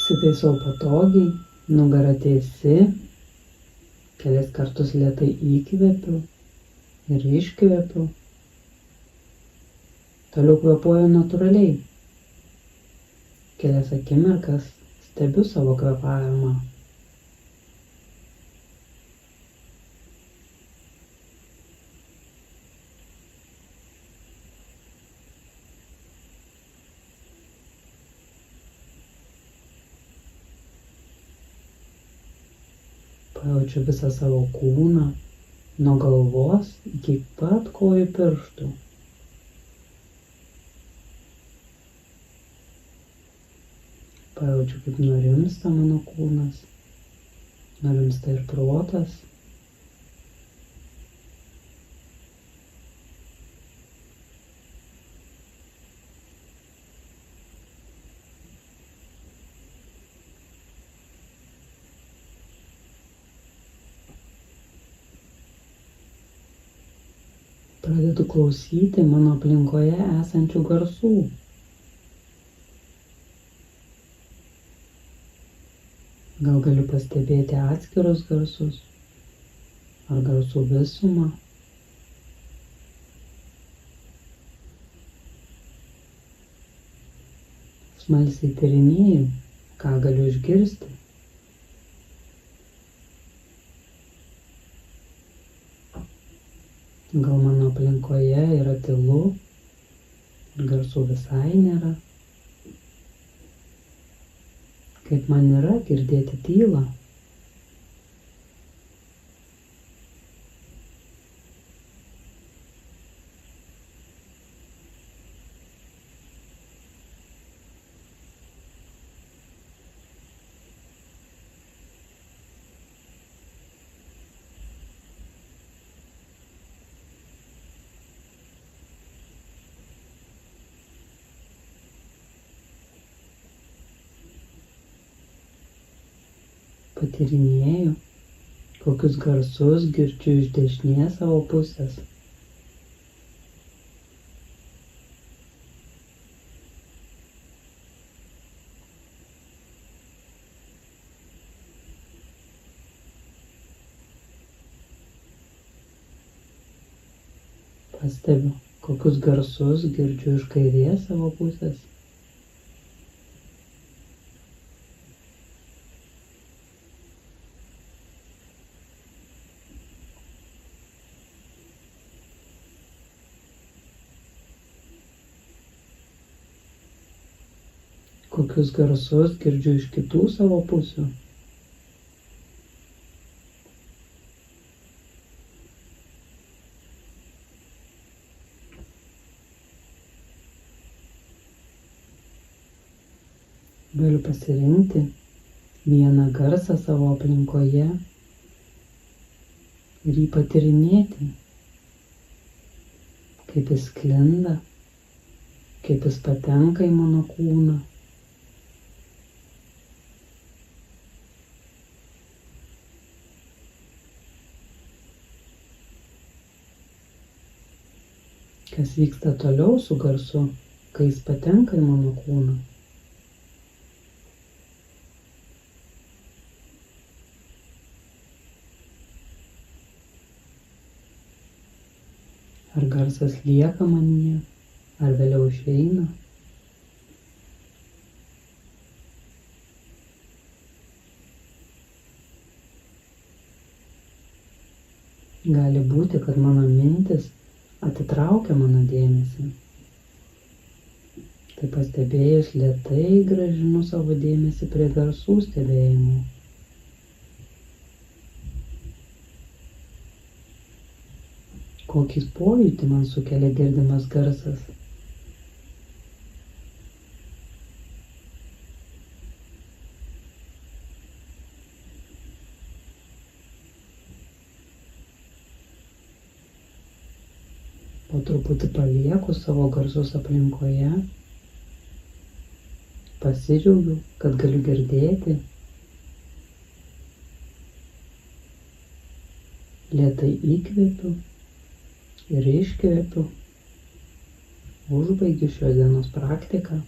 Įsitaisau patogiai, nugara tiesi, kelis kartus lėtai įkvepiu ir iškvepiu. Toliau kvėpuoju natūraliai. Kelias akimirkas stebiu savo kvėpavimą. Pajaučiu visą savo kūną, nuo galvos iki pat kojų pirštų. Pajaučiu, kaip nurimsta mano kūnas, nurimsta ir protas. Pradedu klausyti mano aplinkoje esančių garsų. Gal galiu pastebėti atskirus garsus ar garsų visumą. Smalsiai tyrinėju, ką galiu išgirsti. Gal mano aplinkoje yra tylu ir garsų visai nėra. Kaip man yra girdėti tylą. Patyrinėju, kokius garsus girdžiu iš dešinės savo pusės. Pastebiu, kokius garsus girdžiu iš kairės savo pusės. Kokius garsus girdžiu iš kitų savo pusių. Galiu pasirinkti vieną garsą savo aplinkoje ir jį patyrinėti, kaip jis sklinda, kaip jis patenka į mano kūną. Kas vyksta toliau su garsu, kai jis patenka į mano kūną. Ar garsas lieka manyje, ar vėliau išeina. Gali būti, kad mano mintis atitraukia mano dėmesį. Tai pastebėjus lėtai grąžinu savo dėmesį prie garsų stebėjimo. Kokį pojūtį man sukelia girdimas garsas. Po truputį palieku savo garsus aplinkoje, pasidžiaugiu, kad galiu girdėti, lėtai įkvepiu ir iškvepiu, užbaigiu šios dienos praktiką.